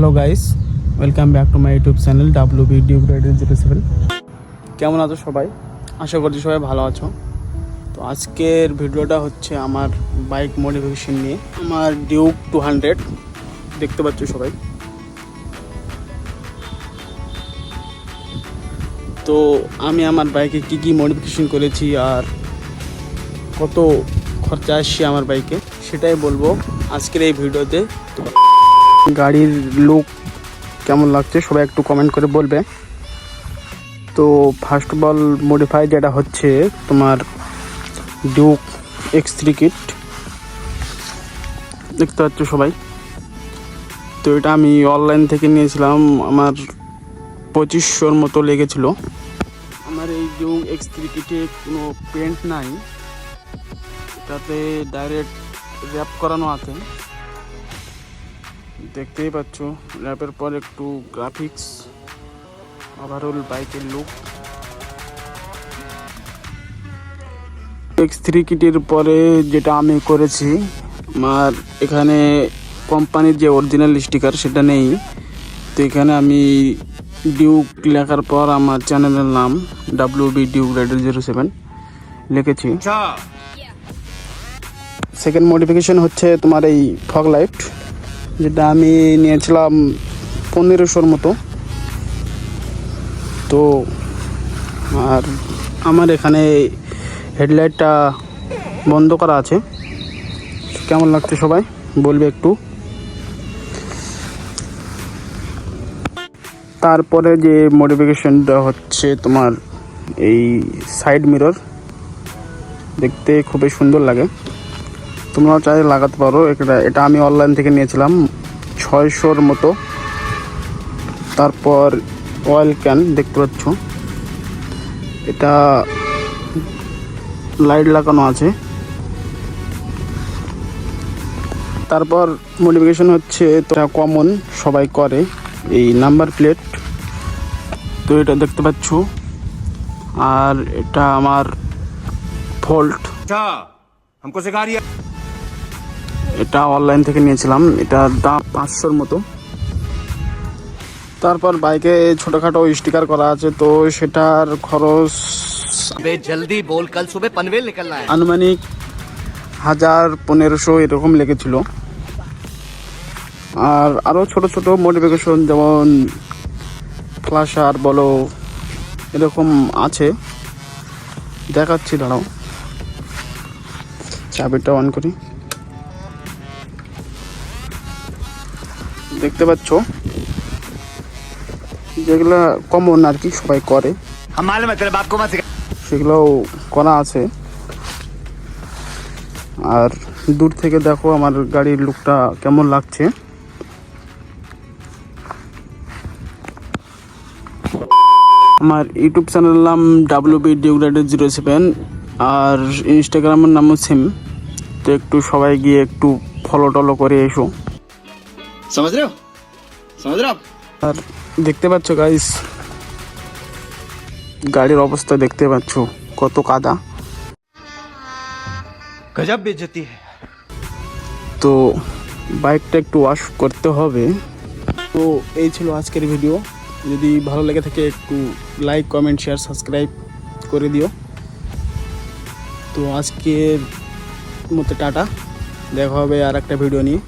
Hello guys, welcome back to my YouTube channel WB duke rider 07। কেমন আছো সবাই? আশা করছি সবাই ভালো আছো। তো আজকের ভিডিওটা হচ্ছে আমার বাইক মডিফিকেশন নিয়ে। আমার ডিউক 200 দেখতে পাচ্ছ সবাই। তো আমি আমার বাইকে কি কি মডিফিকেশন করেছি আর কত খরচা আসছে আমার বাইকে সেটাই বলবো আজকের এই ভিডিওতে। তো গাড়ির লুক কেমন লাগছে সবাই একটু কমেন্ট করে বলবে। তো ফার্স্ট অফ অল মডিফাই যেটা হচ্ছে তোমার ডিউক X3 কিট দেখতে পাচ্ছ সবাই। তো এটা আমি অনলাইন থেকে নিয়েছিলাম, আমার 2500-র মতো লেগেছিল। আমার এই ডিউক X3 কিটে কোনো পেন্ট নাই, এটাতে ডাইরেক্ট র্যাপ করানো আছে দেখতেই পাচ্ছ। র্যাপের পর একটু গ্রাফিক্স, ওভারঅল বাইকের লুক। X3 কিটের পরে যেটা আমি করেছি, আমার এখানে কোম্পানির যে অরিজিনাল স্টিকার সেটা নেই। তো এখানে আমি ডিউক লেখার পর আমার চ্যানেলের নাম WB ডিউক রাইডার 07 লিখেছি। সেকেন্ড মডিফিকেশন হচ্ছে তোমার এই ফগ লাইট, যেটা আমি নিয়েছিলাম 1500-র মতো। তো আর আমার এখানে হেডলাইটটা বন্ধ করা আছে, কেমন লাগছে সবাই বলবে একটু। তারপরে যে মডিফিকেশনটা হচ্ছে তোমার এই সাইড মিরর, দেখতে খুবই সুন্দর লাগে, তোমরাও চাইলে লাগাতে পারো। এটা আমি অনলাইন থেকে নিয়েছিলাম 600-র মতো। তারপর অয়েল ক্যান দেখতে পাচ্ছ, এটা লাইট লাগানো আছে। তারপর মডিফিকেশন হচ্ছে এটা কমন সবাই করে, এই নাম্বার প্লেট। তো এটা দেখতে পাচ্ছ, আর এটা আমার ফল্ট, এটা অনলাইন থেকে নিয়েছিলাম, এটার দাম 500-র মতো। তারপর বাইকে ছোটখাটো স্টিকার করা আছে, তো সেটার খরচ জলদি বল, কাল সুবে পনভেল নিকলনা হ্যায়। আনুমানিক 1000-1500 এরকম লেগেছিল। আর আরও ছোট ছোট মডিফিকেশন যেমন ফ্ল্যাশার বলো এরকম আছে, দেখাচ্ছি, দাঁড়াও চাবিটা অন করি। দেখতে পাচ্ছ যেগুলা কমন আর কি সবাই করে, সেগুলোও করা আছে। আর দূর থেকে দেখো আমার গাড়ির লুকটা কেমন লাগছে। আমার ইউটিউব চ্যানেলের নাম WB ডিউক রাইডার 07 আর ইনস্টাগ্রামের নামও সেম। তো একটু সবাই গিয়ে একটু ফলো টলো করে এসো। আর দেখতে পাচ্ছ গাইস, গাড়ির অবস্থা দেখতে পাচ্ছ কত কাদা, গজব বেইজ্জতি হ্যায়। তো বাইকটা একটু ওয়াশ করতে হবে। তো এই ছিল আজকের ভিডিও, যদি ভালো লেগে থাকে একটু লাইক কমেন্ট শেয়ার সাবস্ক্রাইব করে দিও। তো আজকের মতো টাটা, দেখা হবে আর একটা ভিডিও নিয়ে।